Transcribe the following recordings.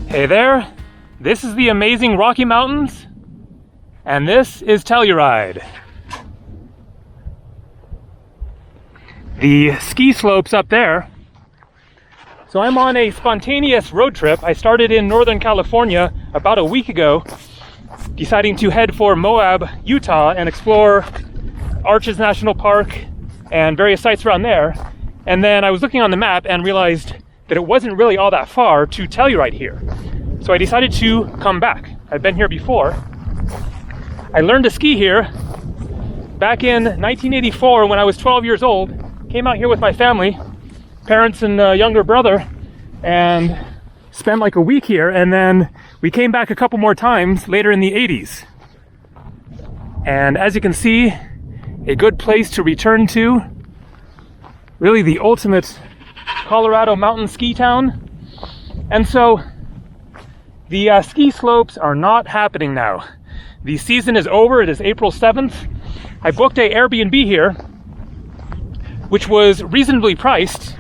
Hey there, this is the amazing Rocky Mountains, and this is Telluride. The ski slopes up there. So I'm on a spontaneous road trip. I started in Northern California about a week ago, deciding to head for Moab, Utah, and explore Arches National Park and various sites around there. And then I was looking on the map and realized that it wasn't really all that far to Telluride here. So I decided to come back. I've been here before. I learned to ski here back in 1984 when I was 12 years old. Came out here with my family, parents and younger brother, and spent like a week here, and then we came back a couple more times later in the 80s. And as you can see, a good place to return to. Really the ultimate Colorado mountain ski town. And so the ski slopes are not happening now. The season is over. It is April 7th. I booked a Airbnb here, which was reasonably priced.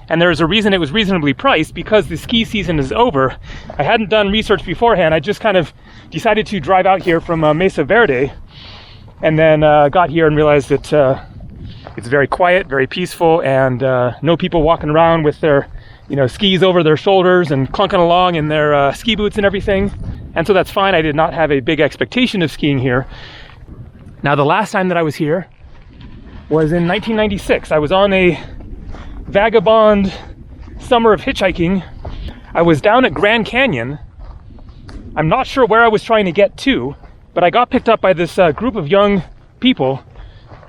And there's a reason it was reasonably priced, because the ski season is over. I hadn't done research beforehand. I just kind of decided to drive out here from Mesa Verde, and then got here and realized that it's very quiet, very peaceful, and no people walking around with their skis over their shoulders and clunking along in their ski boots and everything. And so that's fine. I did not have a big expectation of skiing here. Now, the last time that I was here was in 1996. I was on a vagabond summer of hitchhiking. I was down at Grand Canyon. I'm not sure where I was trying to get to, but I got picked up by this group of young people,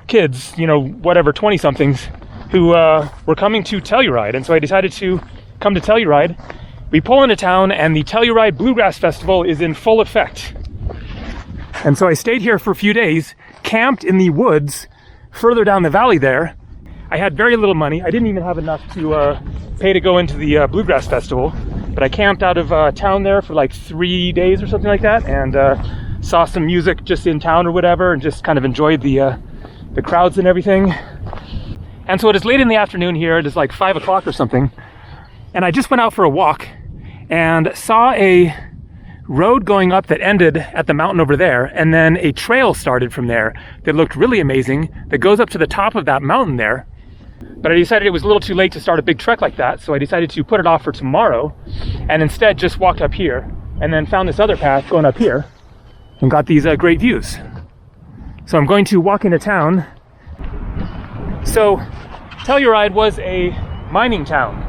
kids, whatever, 20-somethings, who were coming to Telluride. And so I decided to come to Telluride. We pull into town and the Telluride Bluegrass Festival is in full effect. And so I stayed here for a few days, camped in the woods further down the valley there. I had very little money. I didn't even have enough to pay to go into the Bluegrass Festival, but I camped out of town there for like 3 days or something like that, and saw some music just in town or whatever, and just kind of enjoyed the crowds and everything. And so it is late in the afternoon here. It is like 5 o'clock or something, and I just went out for a walk and saw a road going up that ended at the mountain over there, and then a trail started from there that looked really amazing, that goes up to the top of that mountain there. But I decided it was a little too late to start a big trek like that, so I decided to put it off for tomorrow, and instead just walked up here and then found this other path going up here and got these great views. So I'm going to walk into town. So Telluride was a mining town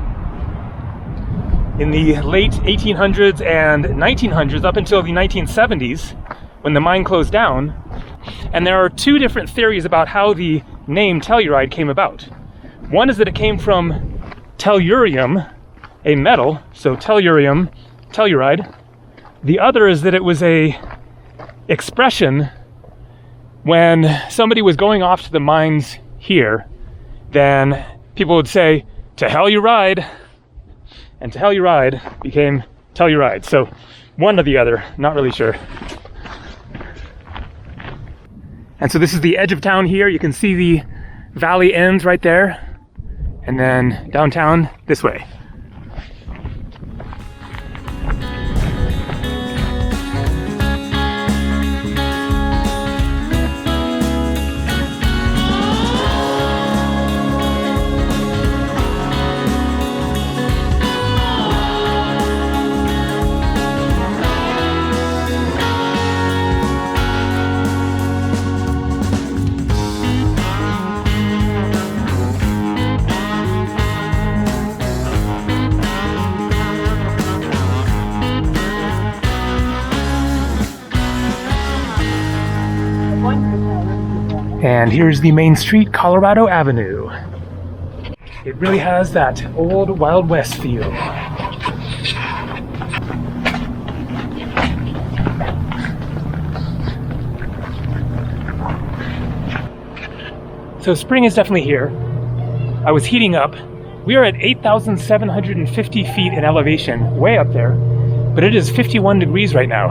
in the late 1800s and 1900s, up until the 1970s, when the mine closed down. And there are two different theories about how the name Telluride came about. One is that it came from tellurium, a metal, so tellurium, Telluride. The other is that it was a expression when somebody was going off to the mines here, then people would say, "To hell you ride," and "To hell you ride" became Telluride. So one or the other, not really sure. And so this is the edge of town here. You can see the valley ends right there, and then downtown this way. And here's the main street, Colorado Avenue. It really has that old Wild West feel. So spring is definitely here. I was heating up. We are at 8,750 feet in elevation, way up there, but it is 51 degrees right now.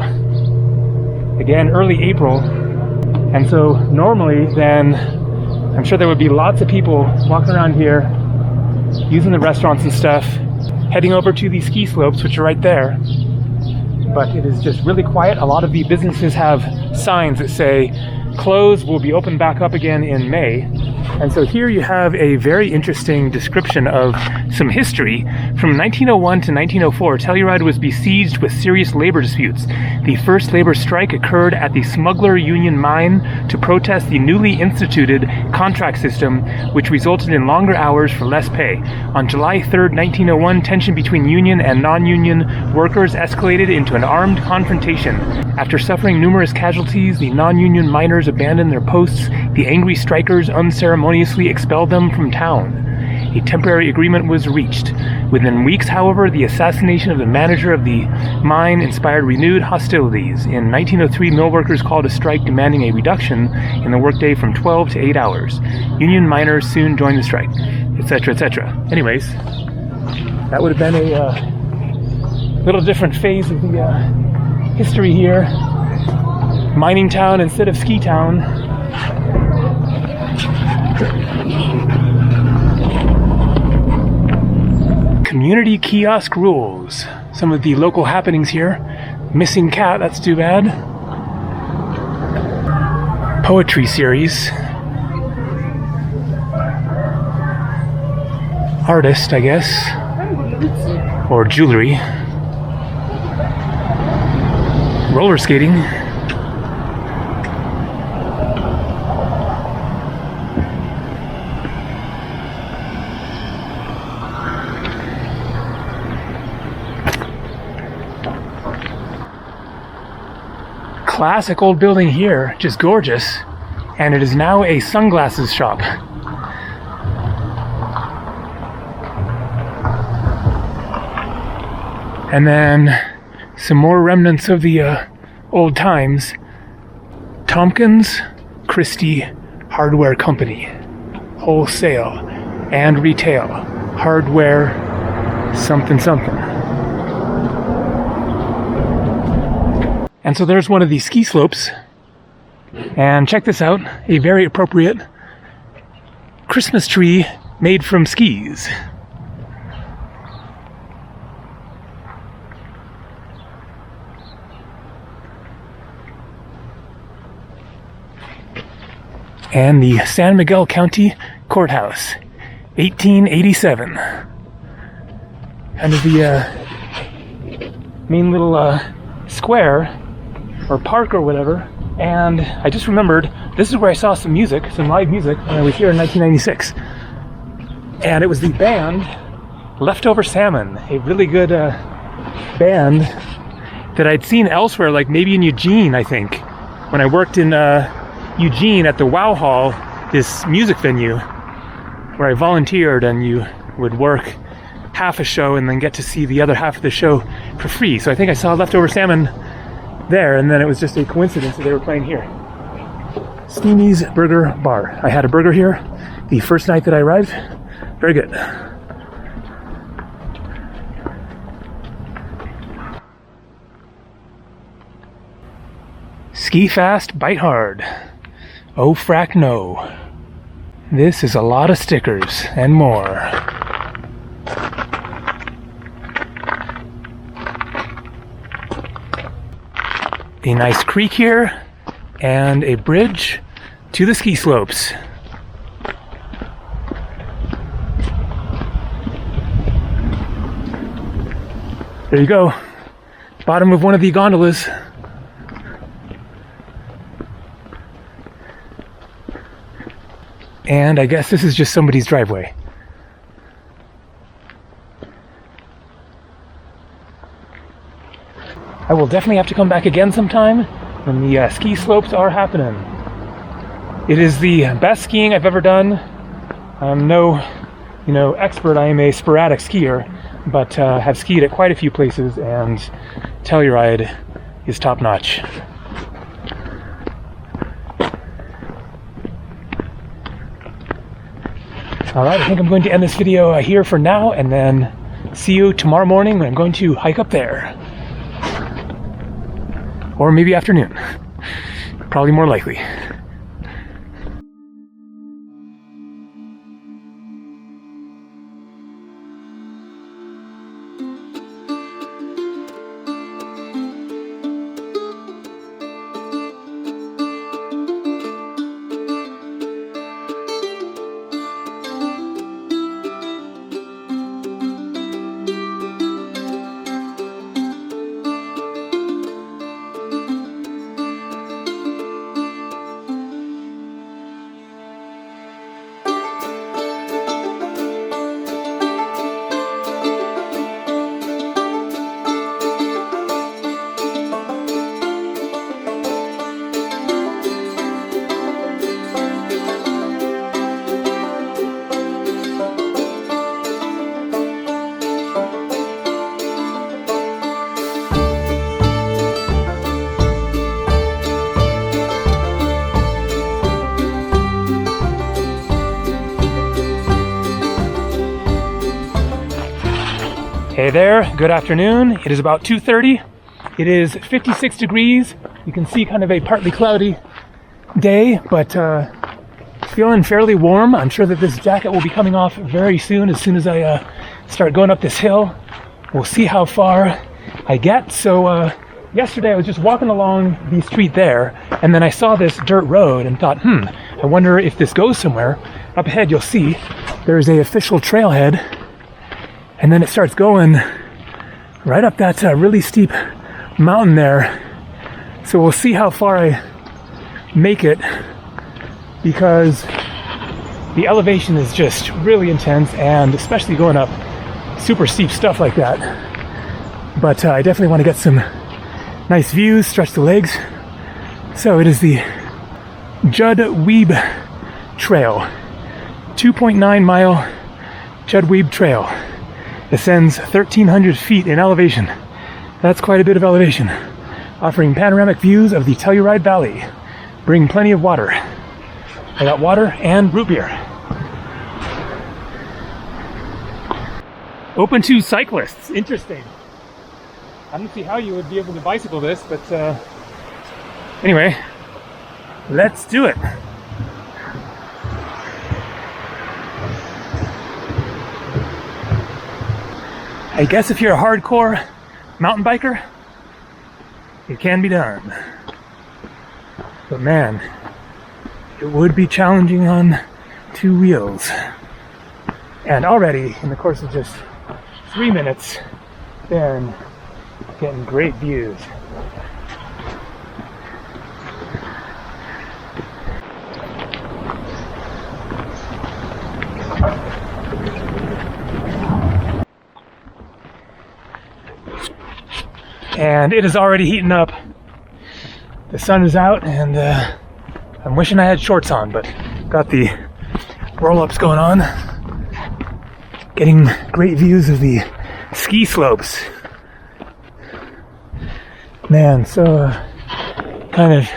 Again, early April. And so normally then, I'm sure there would be lots of people walking around here, using the restaurants and stuff, heading over to the ski slopes, which are right there. but it is just really quiet. A lot of the businesses have signs that say closed, will be open back up again in May. And so here you have a very interesting description of some history. From 1901 to 1904, Telluride was besieged with serious labor disputes. The first labor strike occurred at the Smuggler Union Mine to protest the newly instituted contract system, which resulted in longer hours for less pay. On July 3rd, 1901, tension between union and non-union workers escalated into an armed confrontation. After suffering numerous casualties, the non-union miners abandoned their posts. The angry strikers unceremoniously expelled them from town. A temporary agreement was reached. Within weeks, however, the assassination of the manager of the mine inspired renewed hostilities. In 1903, mill workers called a strike demanding a reduction in the workday from 12 to 8 hours. Union miners soon joined the strike, etc., etc. Anyways, that would have been a little different phase of the history here. Mining town instead of ski town. Community kiosk rules. Some of the local happenings here. Missing cat, that's too bad. Poetry series. Artist, I guess. Or jewelry. Roller skating. Classic old building here, just gorgeous, and it is now a sunglasses shop. And then some more remnants of the old times. Tompkins Christie Hardware Company, wholesale and retail hardware, something something. And so there's one of these ski slopes, and check this out, a very appropriate Christmas tree made from skis. And the San Miguel County Courthouse, 1887. Kind of the main little square or park or whatever. And I just remembered, this is where I saw some music, some live music, when I was here in 1996. And it was the band Leftover Salmon, a really good band that I'd seen elsewhere, like maybe in Eugene, I think. When I worked in Eugene at the Wow Hall, this music venue, where I volunteered, and you would work half a show and then get to see the other half of the show for free. So I think I saw Leftover Salmon there, and then it was just a coincidence that they were playing here. Stevie's Burger Bar. I had a burger here the first night that I arrived. Very good. Ski fast, bite hard. Oh frack no. This is a lot of stickers and more. A nice creek here, and a bridge to the ski slopes. There you go, bottom of one of the gondolas. And I guess this is just somebody's driveway. I will definitely have to come back again sometime when the ski slopes are happening. It is the best skiing I've ever done. I'm no, expert. I am a sporadic skier, but have skied at quite a few places, and Telluride is top notch. Alright, I think I'm going to end this video here for now, and then see you tomorrow morning when I'm going to hike up there. Or maybe afternoon. Probably more likely. Hey there, good afternoon. It is about 2:30. It is 56 degrees. You can see kind of a partly cloudy day, but feeling fairly warm. I'm sure that this jacket will be coming off very soon as I start going up this hill. We'll see how far I get. So yesterday I was just walking along the street there, and then I saw this dirt road and thought, I wonder if this goes somewhere. Up ahead you'll see there's a official trailhead, and then it starts going right up that really steep mountain there. So we'll see how far I make it, because the elevation is just really intense, and especially going up super steep stuff like that. But I definitely want to get some nice views, stretch the legs. So it is the Judweeb Trail, 2.9 mile Judweeb Trail. Ascends 1,300 feet in elevation. That's quite a bit of elevation. Offering panoramic views of the Telluride Valley. Bring plenty of water. I got water and root beer. Open to cyclists. Interesting. I don't see how you would be able to bicycle this, but anyway, let's do it. I guess if you're a hardcore mountain biker, it can be done. But man, it would be challenging on two wheels. And already, in the course of just 3 minutes, been getting great views. And it is already heating up. The sun is out, and I'm wishing I had shorts on, but got the roll-ups going on. Getting great views of the ski slopes. Man, so kind of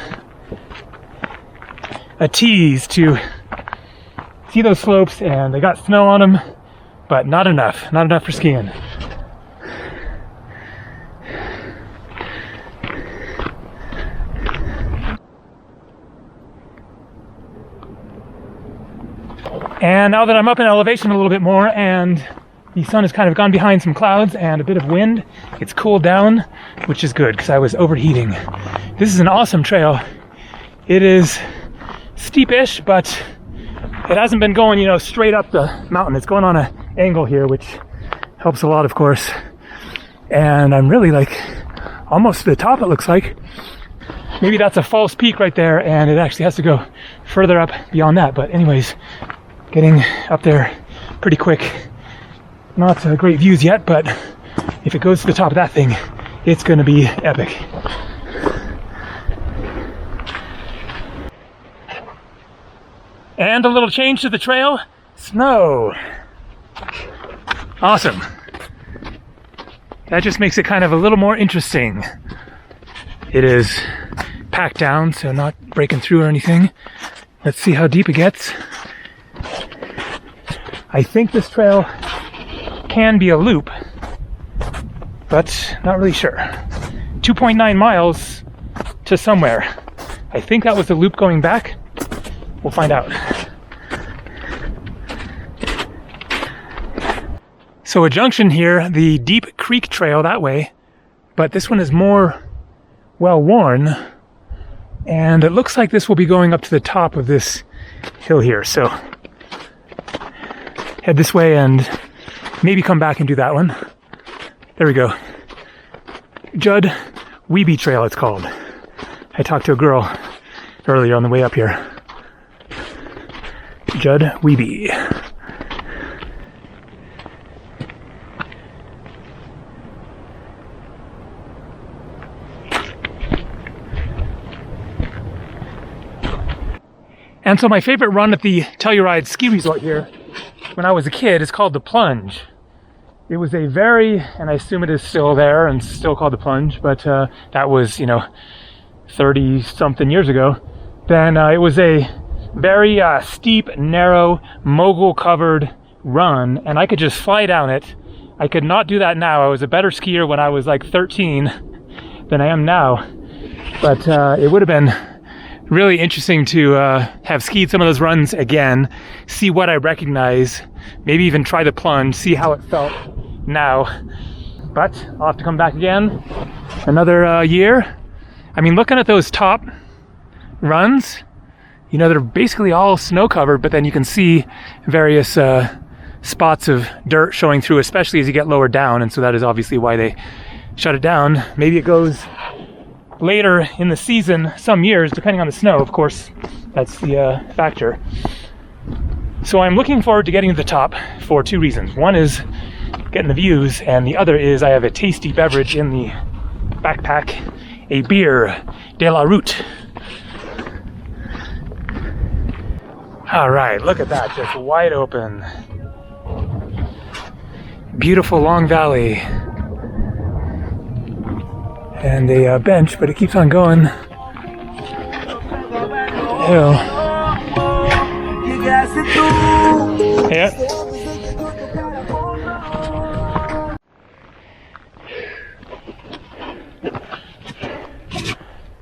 a tease to see those slopes, and they got snow on them, but not enough for skiing. And now that I'm up in elevation a little bit more, and the sun has kind of gone behind some clouds and a bit of wind, it's cooled down, which is good because I was overheating. This is an awesome trail. It is steepish, but it hasn't been going, straight up the mountain. It's going on an angle here, which helps a lot, of course. And I'm really almost to the top, it looks like. Maybe that's a false peak right there, and it actually has to go further up beyond that. But anyways, getting up there pretty quick. Not great views yet, but if it goes to the top of that thing, it's going to be epic. And a little change to the trail. Snow. Awesome. That just makes it kind of a little more interesting. It is packed down, so not breaking through or anything. Let's see how deep it gets. I think this trail can be a loop, but not really sure. 2.9 miles to somewhere. I think that was the loop going back. We'll find out. So a junction here, the Deep Creek Trail that way, but this one is more well worn, and it looks like this will be going up to the top of this hill here. So head this way and maybe come back and do that one. There we go. Judweeb Trail, it's called. I talked to a girl earlier on the way up here. Judweeb. And so my favorite run at the Telluride ski resort here when I was a kid is called the Plunge. It was a very, and I assume it is still there and still called the Plunge, but that was, 30 something years ago. Then it was a very steep, narrow, mogul covered run, and I could just fly down it I could not do that now. I was a better skier when I was like 13 than I am now. But it would have been really interesting to have skied some of those runs again, see what I recognize, maybe even try the plunge, see how it felt now. But I'll have to come back again another year. I mean, looking at those top runs, you know, they're basically all snow covered, but then you can see various spots of dirt showing through, especially as you get lower down, and so that is obviously why they shut it down. Maybe it goes later in the season, some years, depending on the snow, of course. That's the factor. So I'm looking forward to getting to the top for two reasons. One is getting the views, and the other is I have a tasty beverage in the backpack, a beer de la route. All right, look at that, just wide open. Beautiful long valley. And a bench, but it keeps on going. Hill. Yeah.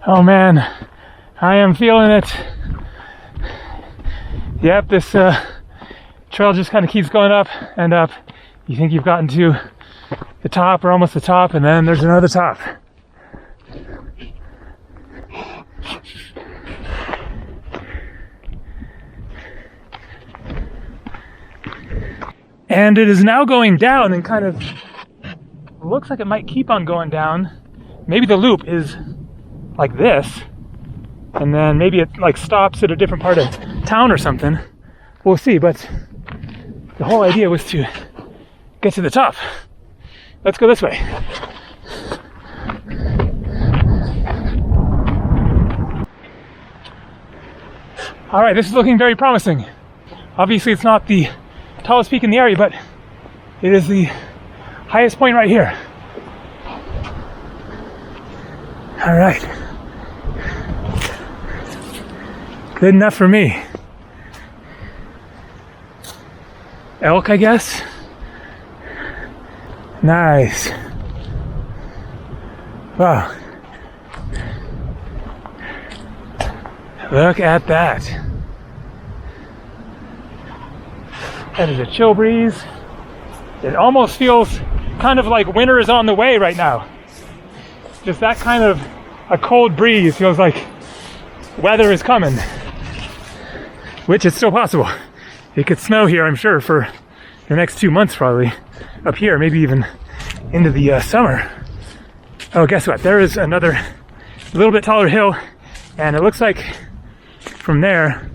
Oh man, I am feeling it. Yep, this trail just kind of keeps going up and up. You think you've gotten to the top or almost the top, and then there's another top. And it is now going down and kind of looks like it might keep on going down. Maybe the loop is like this, and then maybe it like stops at a different part of town or something. We'll see, but the whole idea was to get to the top. Let's go this way. All right, this is looking very promising. Obviously, it's not the tallest peak in the area, but it is the highest point right here. All right. Good enough for me. Elk, I guess. Nice. Wow. Look at that. That is a chill breeze. It almost feels kind of like winter is on the way right now. Just that kind of a cold breeze feels like weather is coming, which is still possible. It could snow here, I'm sure, for the next 2 months probably. Up here, maybe even into the summer. Oh, guess what? There is another little bit taller hill, and it looks like from there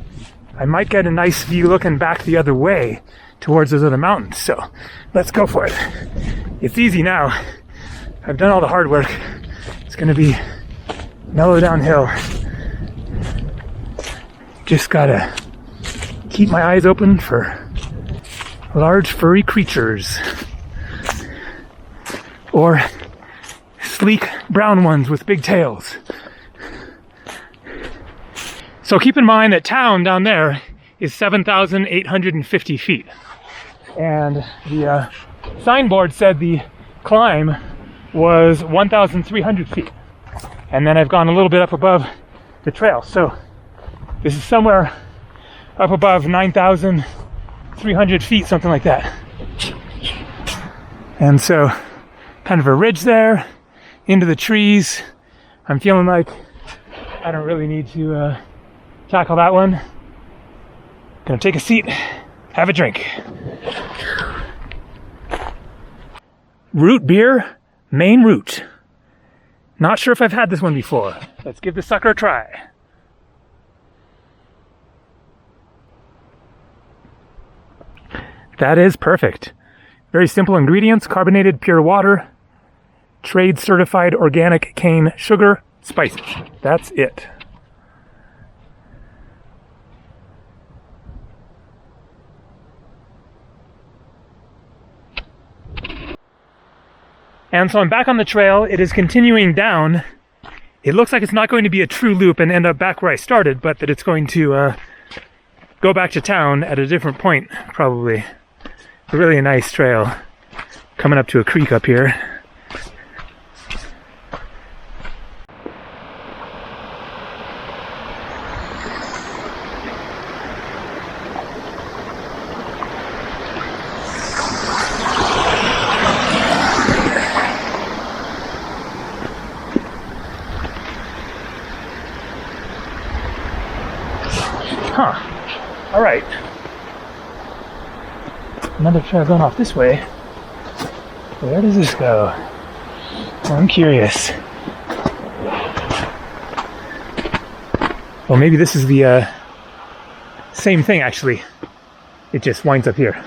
I might get a nice view looking back the other way towards those other mountains. So let's go for it. It's easy now. I've done all the hard work. It's gonna be mellow downhill. Just gotta keep my eyes open for large furry creatures or sleek brown ones with big tails. So keep in mind that town down there is 7,850 feet. And the signboard said the climb was 1,300 feet. And then I've gone a little bit up above the trail. So this is somewhere up above 9,300 feet, something like that. And so kind of a ridge there into the trees. I'm feeling like I don't really need to tackle that one. Gonna take a seat, have a drink. Root beer, Maine root. Not sure if I've had this one before. Let's give this sucker a try. That is perfect. Very simple ingredients: carbonated pure water, trade certified organic cane sugar, spices. That's it. And so I'm back on the trail. It is continuing down. It looks like it's not going to be a true loop and end up back where I started, but that it's going to go back to town at a different point, probably. Really a nice trail. Coming up to a creek up here. Huh. All right. Another trail going off this way. Where does this go? I'm curious. Well, maybe this is the same thing, actually. It just winds up here.